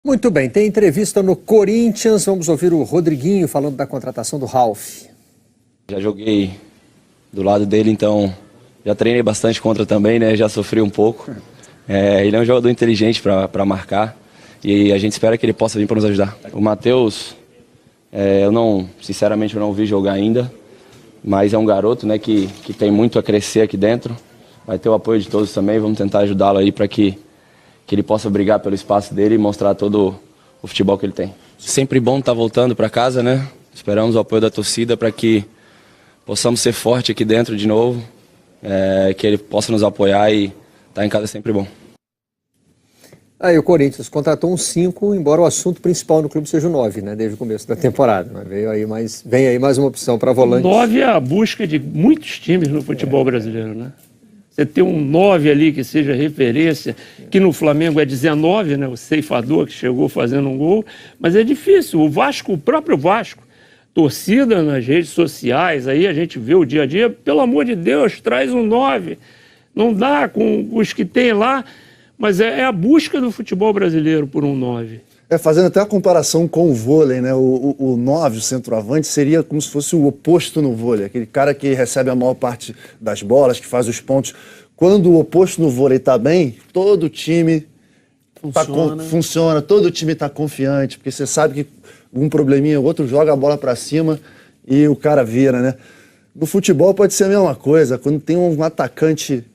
Muito bem, tem entrevista no Corinthians, vamos ouvir o Rodriguinho falando da contratação do Ralf. Já joguei do lado dele, então já treinei bastante contra também, né? Já sofri um pouco. Ele é um jogador inteligente para marcar e a gente espera que ele possa vir para nos ajudar. O Matheus, sinceramente, eu não vi jogar ainda, mas é um garoto, né, que tem muito a crescer aqui dentro. Vai ter o apoio de todos também, vamos tentar ajudá-lo aí para que ele possa brigar pelo espaço dele e mostrar todo o futebol que ele tem. Sempre bom estar voltando para casa, né? Esperamos o apoio da torcida para que possamos ser fortes aqui dentro de novo, que ele possa nos apoiar e estar em casa é sempre bom. Aí o Corinthians contratou um 5, embora o assunto principal no clube seja o 9, né? Desde o começo da temporada. Mas vem aí mais uma opção para volante. O 9 é a busca de muitos times no futebol brasileiro, né? Você ter um 9 ali que seja referência, que no Flamengo é 19, né? O ceifador que chegou fazendo um gol, mas é difícil. O próprio Vasco, torcida nas redes sociais, aí a gente vê o dia a dia, pelo amor de Deus, traz um 9. Não dá com os que tem lá, mas é a busca do futebol brasileiro por um 9. Fazendo até a comparação com o vôlei, né? O 9, o centroavante, seria como se fosse o oposto no vôlei. Aquele cara que recebe a maior parte das bolas, que faz os pontos. Quando o oposto no vôlei está bem, todo time funciona, todo time está confiante, porque você sabe que um probleminha, o outro joga a bola para cima e o cara vira, né? No futebol pode ser a mesma coisa. Quando tem um atacante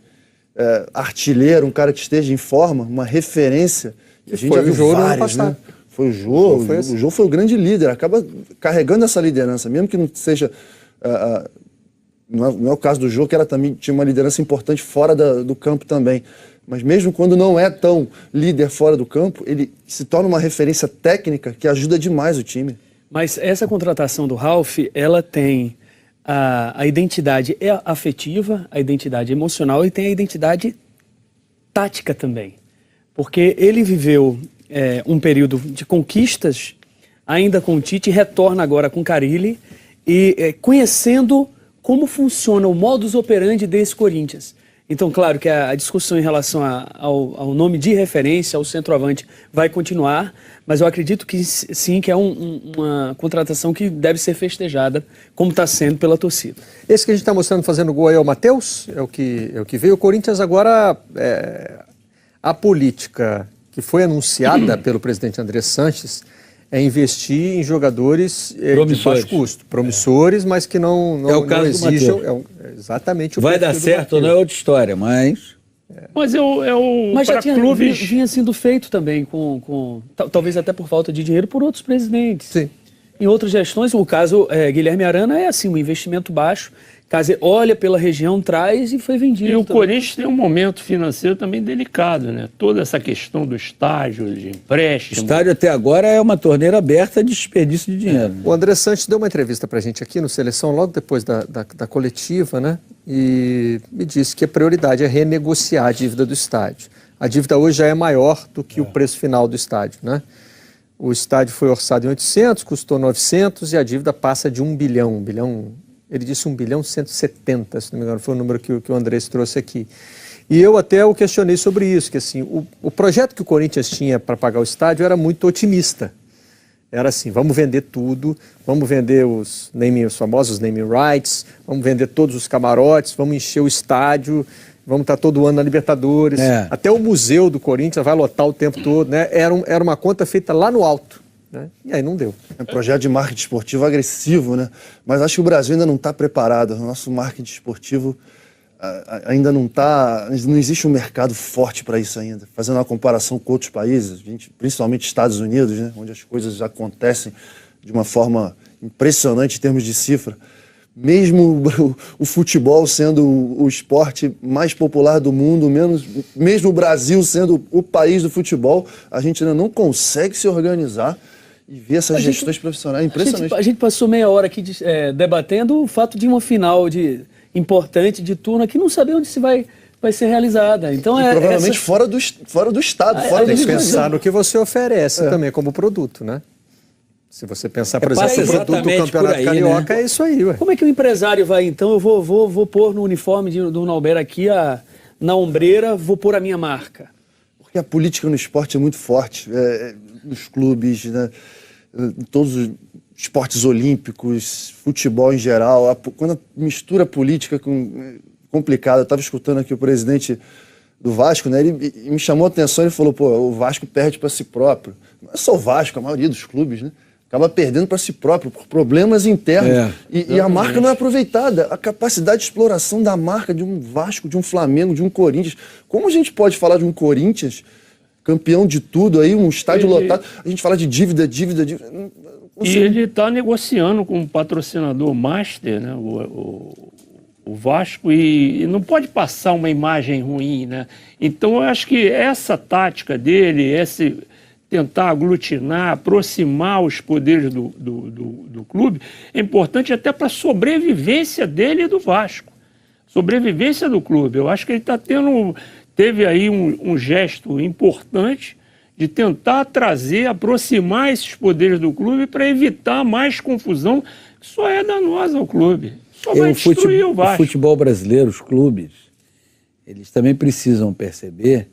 artilheiro, um cara que esteja em forma, uma referência... A gente já viu vários, né? Foi o Jô, o Jô foi o grande líder, acaba carregando essa liderança, mesmo que não seja... não é o caso do Jô, que também tinha uma liderança importante fora do campo também. Mas mesmo quando não é tão líder fora do campo, ele se torna uma referência técnica que ajuda demais o time. Mas essa contratação do Ralf, ela tem a identidade afetiva, a identidade emocional e tem a identidade tática também. Porque ele viveu um período de conquistas, ainda com o Tite, retorna agora com o Carille, e conhecendo como funciona o modus operandi desse Corinthians. Então, claro que a discussão em relação ao nome de referência, ao centroavante, vai continuar, mas eu acredito que sim, que é uma contratação que deve ser festejada, como está sendo pela torcida. Esse que a gente está mostrando fazendo gol aí é o Matheus, é o que veio. O Corinthians agora... A política que foi anunciada pelo presidente André Sanches é investir em jogadores de baixo custo, promissores, mas que não exijam. Exatamente o vai dar certo ou não é outra história, mas... Mas mas já vinha sendo feito também, talvez até por falta de dinheiro, por outros presidentes. Sim. Em outras gestões, o caso Guilherme Arana é assim, um investimento baixo. Caso olha pela região, traz e foi vendido. E o Corinthians tem um momento financeiro também delicado, né? Toda essa questão do estádio, de empréstimo. O estádio até agora é uma torneira aberta de desperdício de dinheiro. O André Sanches deu uma entrevista pra gente aqui no Seleção, logo depois da coletiva, né? E me disse que a prioridade é renegociar a dívida do estádio. A dívida hoje já é maior do que o preço final do estádio, né? O estádio foi orçado em 800, custou 900 e a dívida passa de 1 bilhão. Ele disse 1 bilhão 170, se não me engano, foi o número que o Andrés trouxe aqui. E eu até o questionei sobre isso, que assim, o projeto que o Corinthians tinha para pagar o estádio era muito otimista. Era assim, vamos vender tudo, vamos vender os famosos naming rights, vamos vender todos os camarotes, vamos encher o estádio, vamos estar todo ano na Libertadores. Até o museu do Corinthians vai lotar o tempo todo, né? Era uma conta feita lá no alto. Né? E aí não deu. É um projeto de marketing esportivo agressivo, né? Mas acho que o Brasil ainda não está preparado. O nosso marketing esportivo ainda não existe um mercado forte para isso ainda. Fazendo uma comparação com outros países, principalmente Estados Unidos, né? Onde as coisas acontecem de uma forma impressionante em termos de cifra. Mesmo o futebol sendo o esporte mais popular do mundo, mesmo o Brasil sendo o país do futebol, a gente ainda não consegue se organizar e ver essas gestões profissionais. É impressionante. A gente passou meia hora aqui debatendo o fato de uma final importante de turno que não sabia onde vai ser realizada. Então, provavelmente fora do estado. Tem que pensar no que você oferece também como produto, né? Se você pensar, por exemplo, o produto do Campeonato Carioca, né? É isso aí, ué. Como é que o empresário vai, então, eu vou pôr no uniforme do Nauber aqui, na ombreira, vou pôr a minha marca? que a política no esporte é muito forte, nos clubes, né? Em todos os esportes olímpicos, futebol em geral. Quando mistura política com complicado, eu estava escutando aqui o presidente do Vasco, né? Ele me chamou a atenção, ele falou, pô, o Vasco perde para si próprio. Não é só o Vasco, a maioria dos clubes, né? Acaba perdendo para si próprio, por problemas internos. E a marca não é aproveitada. A capacidade de exploração da marca de um Vasco, de um Flamengo, de um Corinthians. Como a gente pode falar de um Corinthians, campeão de tudo aí, um estádio lotado, a gente fala de dívida. E ele está negociando com um patrocinador master, né? O Vasco, e não pode passar uma imagem ruim, né? Então eu acho que essa tática dele, tentar aglutinar, aproximar os poderes do clube, é importante até para a sobrevivência dele e do Vasco. Sobrevivência do clube. Eu acho que ele teve aí um gesto importante de tentar aproximar esses poderes do clube para evitar mais confusão, que só é danosa ao clube. Só vai destruir o Vasco. O futebol brasileiro, os clubes, eles também precisam perceber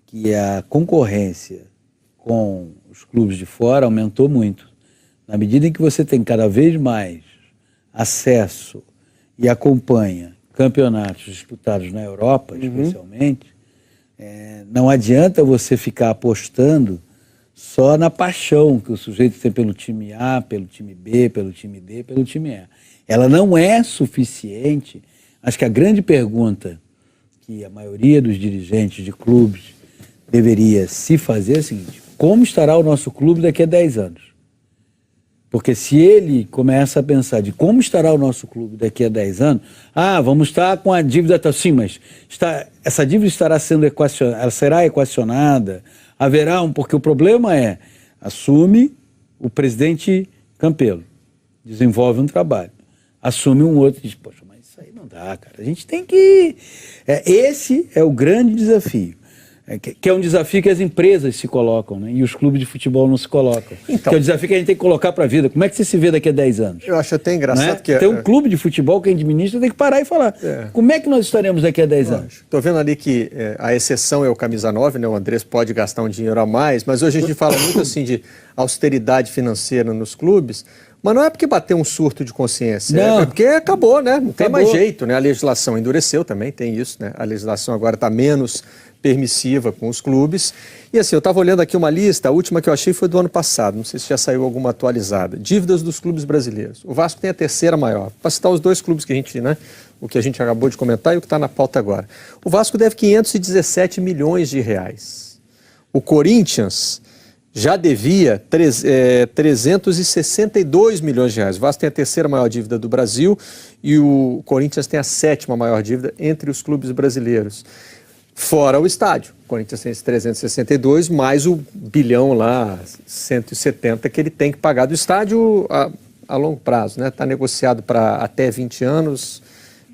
que a concorrência com os clubes de fora aumentou muito. Na medida em que você tem cada vez mais acesso e acompanha campeonatos disputados na Europa, especialmente, não adianta você ficar apostando só na paixão que o sujeito tem pelo time A, pelo time B, pelo time D, pelo time E. Ela não é suficiente. Acho que a grande pergunta que a maioria dos dirigentes de clubes deveria se fazer é a seguinte: como estará o nosso clube daqui a 10 anos? Porque se ele começa a pensar de como estará o nosso clube daqui a 10 anos, vamos estar com a dívida, sim, mas essa dívida estará sendo equacionada, ela será equacionada, haverá porque o problema assume o presidente Campelo, desenvolve um trabalho, assume um outro e diz, poxa, mas isso aí não dá, cara, a gente tem que... esse é o grande desafio. Que é um desafio que as empresas se colocam, né? E os clubes de futebol não se colocam. Então, que é o desafio que a gente tem que colocar para a vida. Como é que você se vê daqui a 10 anos? Eu acho até engraçado que... Tem um clube de futebol que administra, tem que parar e falar. Como é que nós estaremos daqui a 10 anos? Estou vendo ali que a exceção é o camisa 9, né? O Andrés pode gastar um dinheiro a mais, mas hoje a gente fala muito assim de austeridade financeira nos clubes, mas não é porque bateu um surto de consciência, é porque acabou, né? Não tem mais jeito, né? A legislação endureceu também, tem isso, né? A legislação agora está menos permissiva com os clubes. E assim, eu estava olhando aqui uma lista, a última que eu achei foi do ano passado, não sei se já saiu alguma atualizada. Dívidas dos clubes brasileiros. O Vasco tem a terceira maior. Para citar os dois clubes que a gente, né, o que a gente acabou de comentar e o que está na pauta agora. O Vasco deve 517 milhões de reais. O Corinthians já devia 362 milhões de reais. O Vasco tem a terceira maior dívida do Brasil e o Corinthians tem a sétima maior dívida entre os clubes brasileiros. Fora o estádio. O Corinthians tem esse 362, mais o bilhão lá, 170, que ele tem que pagar do estádio a longo prazo, né? Está negociado para até 20 anos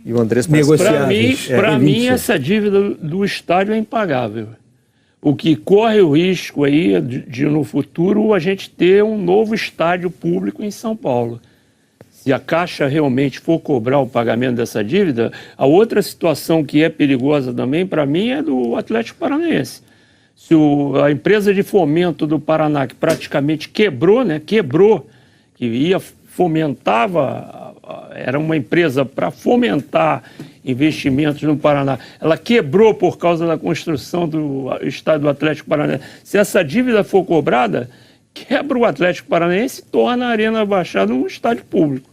e o Andrés... Para mim, essa dívida do estádio é impagável. O que corre o risco aí de no futuro a gente ter um novo estádio público em São Paulo. Se a Caixa realmente for cobrar o pagamento dessa dívida, a outra situação que é perigosa também, para mim, é do Atlético Paranaense. Se a empresa de fomento do Paraná, que praticamente quebrou, que fomentava, era uma empresa para fomentar investimentos no Paraná, ela quebrou por causa da construção do estádio do Atlético Paranaense. Se essa dívida for cobrada, quebra o Atlético Paranaense e torna a Arena Baixada um estádio público.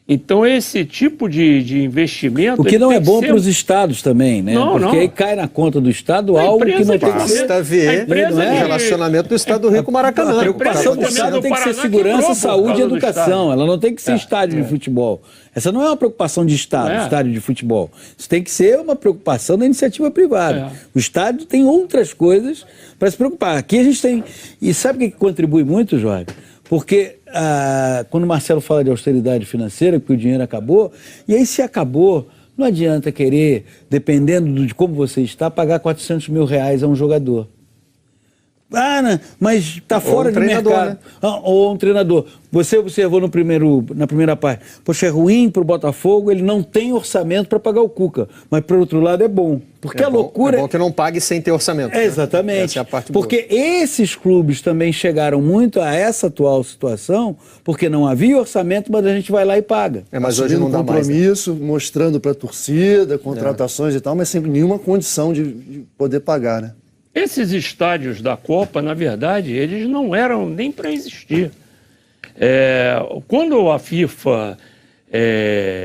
Então, esse tipo de investimento... O que não é bom para os estados também, né? Porque aí cai na conta do estado algo que não tem que ser... Basta ver o relacionamento do estado do Rio com o Maracanã. A preocupação do estado tem que ser segurança, saúde e educação. Ela não tem que ser estádio de futebol. Essa não é uma preocupação de estado, estádio de futebol. Isso tem que ser uma preocupação da iniciativa privada. O estádio tem outras coisas para se preocupar. Aqui a gente tem... E sabe o que contribui muito, Jorge? Porque quando o Marcelo fala de austeridade financeira, que o dinheiro acabou, e aí se acabou, não adianta querer, dependendo de como você está, pagar 400 mil reais a um jogador. Mas está fora de treinador, mercado. Ou um treinador. Você observou na primeira parte. Poxa, é ruim para o Botafogo, ele não tem orçamento para pagar o Cuca. Mas, por outro lado, é bom. Porque a loucura... É bom que não pague sem ter orçamento. Né? Exatamente. Essa é a parte porque esses clubes também chegaram muito a essa atual situação, porque não havia orçamento, mas a gente vai lá e paga. Mas hoje não dá mais. Compromisso, mostrando para a torcida, contratações e tal, mas sem nenhuma condição de poder pagar, né? Esses estádios da Copa, na verdade, eles não eram nem para existir. Quando a FIFA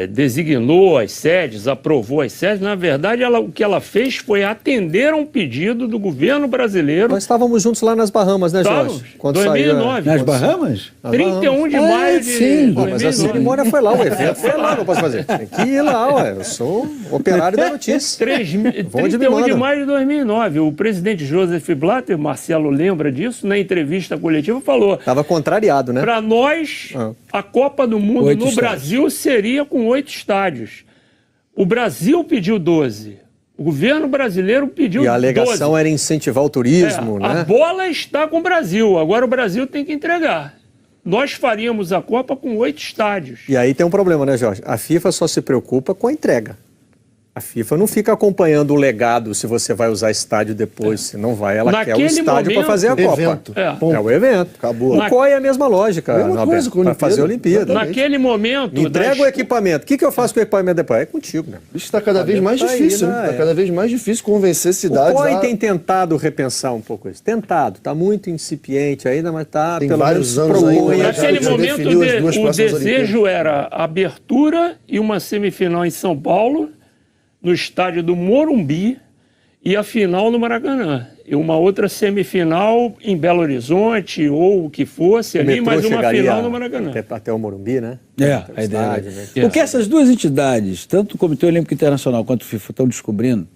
designou as sedes, aprovou as sedes, na verdade, o que ela fez foi atender a um pedido do governo brasileiro. Nós estávamos juntos lá nas Bahamas, né, Jorge? Quando 2009. Nas Bahamas? 31 de maio de sim. 2009. Mas a cerimônia foi lá, o evento foi lá, não posso fazer. Tem que ir lá, ué. Eu sou operário da notícia. 31 de maio de 2009. O presidente Joseph Blatter, Marcelo lembra disso, na entrevista coletiva falou... Estava contrariado, né? Para nós, a Copa do Mundo no Brasil seria com 8 estádios. O Brasil pediu 12. O governo brasileiro pediu 12. E a alegação era incentivar o turismo, né? A bola está com o Brasil. Agora o Brasil tem que entregar. Nós faríamos a Copa com 8 estádios. E aí tem um problema, né, Jorge? A FIFA só se preocupa com a entrega. A FIFA não fica acompanhando o legado se você vai usar estádio depois, se não vai. Ela quer o estádio para fazer a Copa. Evento. É o evento. Acabou. O COI é a mesma lógica, para fazer a Olimpíada. Naquele momento... Entrega o equipamento. O que eu faço com o equipamento depois? É contigo, né? Isso está cada vez mais difícil, né? Está cada vez mais difícil convencer cidades. O COI tem tentado repensar um pouco isso. Tentado. Está muito incipiente ainda, mas está... Tem vários anos ainda. Naquele momento, o desejo era abertura e uma semifinal em São Paulo, no estádio do Morumbi, e a final no Maracanã. E uma outra semifinal em Belo Horizonte, ou o que fosse ali, mas uma final no Maracanã. Até o Morumbi, né? A ideia. O que essas duas entidades, tanto o Comitê Olímpico Internacional quanto o FIFA, estão descobrindo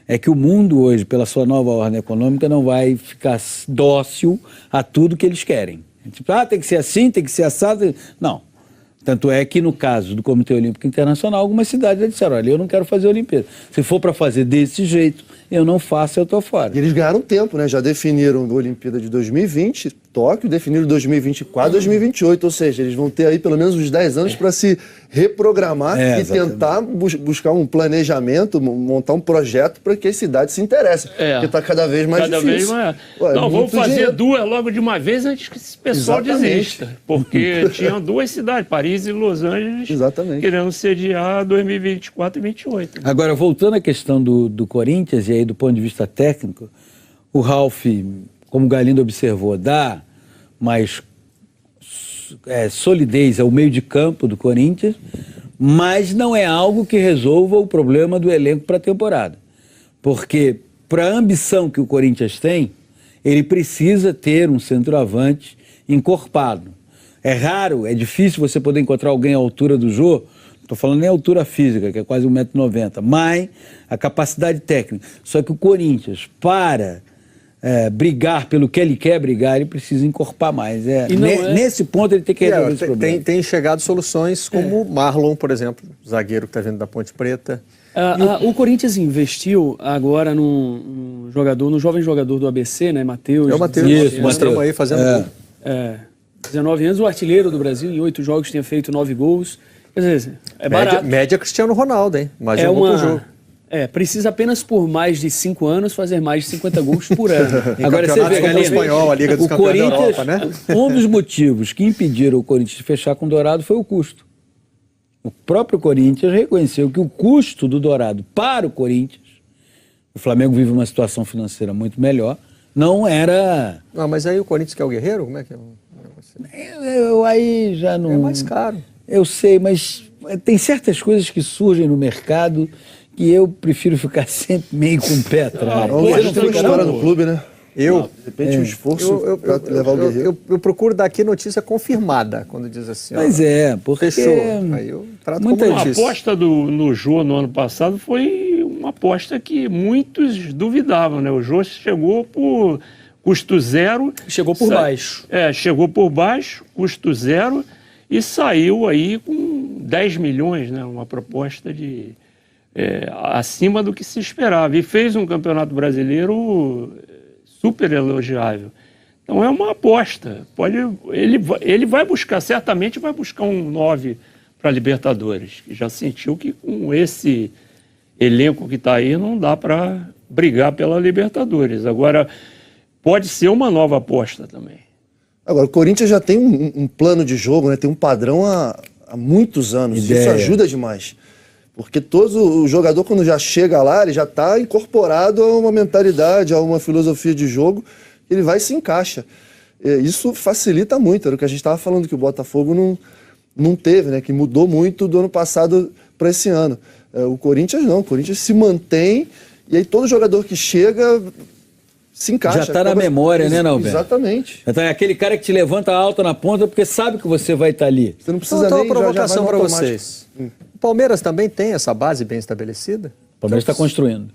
é que o mundo hoje, pela sua nova ordem econômica, não vai ficar dócil a tudo que eles querem. Tipo, tem que ser assim, tem que ser assado. Não. Tanto é que, no caso do Comitê Olímpico Internacional, algumas cidades já disseram, olha, eu não quero fazer a Olimpíada. Se for para fazer desse jeito, eu não faço, eu estou fora. E eles ganharam tempo, né? Já definiram a Olimpíada de 2020, Tóquio, definiram 2024, 2028, ou seja, eles vão ter aí pelo menos uns 10 anos para se reprogramar e tentar buscar um planejamento, montar um projeto para que as cidades se interessem, porque está cada vez mais difícil. Vez mais... Não, vamos fazer duas logo de uma vez antes que esse pessoal desista, porque tinham duas cidades, Paris e Los Angeles, querendo sediar 2024 e 2028. Agora, voltando à questão do Corinthians, e aí do ponto de vista técnico, o Ralf, como o Galindo observou, dá mais solidez ao meio de campo do Corinthians, mas não é algo que resolva o problema do elenco para a temporada. Porque, para a ambição que o Corinthians tem, ele precisa ter um centroavante encorpado. É raro, é difícil você poder encontrar alguém à altura do Jô, não estou falando nem a altura física, que é quase 1,90 m, mas a capacidade técnica. Só que o Corinthians, para brigar pelo que ele quer brigar, ele precisa encorpar mais. Nesse ponto ele tem que resolver esse problema. Tem chegado soluções como Marlon, por exemplo, zagueiro que está vindo da Ponte Preta. O Corinthians investiu agora no jovem jogador do ABC, né, Matheus? É o Matheus, mostramos aí fazendo gol. 19 anos, o artilheiro do Brasil, em 8 jogos tinha feito 9 gols. Quer dizer, barato. Média Cristiano Ronaldo, hein? Imagina um jogo. Precisa apenas por mais de 5 anos fazer mais de 50 gols por ano. Agora você vê, Galindo, espanhol, a Liga dos Campeões da Europa, né? Um dos motivos que impediram o Corinthians de fechar com o Dourado foi o custo. O próprio Corinthians reconheceu que o custo do Dourado para o Corinthians, o Flamengo vive uma situação financeira muito melhor, não era... mas aí o Corinthians quer o Guerreiro? Como é que é? Eu aí já não... É mais caro. Eu sei, mas tem certas coisas que surgem no mercado que eu prefiro ficar sempre meio com o pé atrás. Você não tem uma história no clube, né? De repente um esforço para levar o Guerreiro. Eu procuro dar aqui notícia confirmada, quando diz assim. Mas porque... Fechou. Aí eu trato como notícia. A aposta no Jô no ano passado foi uma aposta que muitos duvidavam, né? O Jô chegou por custo zero. Chegou por baixo. Chegou por baixo, custo zero, e saiu aí com 10 milhões, né? Uma proposta de... acima do que se esperava. E fez um campeonato brasileiro super elogiável. Então é uma aposta. Ele vai buscar, certamente vai buscar um 9 para Libertadores, que já sentiu que com esse elenco que está aí não dá para brigar pela Libertadores. Agora, pode ser uma nova aposta também. Agora, o Corinthians já tem um plano de jogo, né? Tem um padrão há muitos anos. Ideia. Isso ajuda demais. Porque o jogador, quando já chega lá, ele já está incorporado a uma mentalidade, a uma filosofia de jogo, ele vai e se encaixa. Isso facilita muito. Era o que a gente estava falando, que o Botafogo não teve, né? Que mudou muito do ano passado para esse ano. O Corinthians não. O Corinthians se mantém e aí todo jogador que chega se encaixa. Já está na memória, né, Norberto? Exatamente. Então é aquele cara que te levanta alta na ponta porque sabe que você vai estar ali. Você não precisa Então, nem uma já vai provocação no para automático. vocês. O Palmeiras também tem essa base bem estabelecida? O Palmeiras está construindo.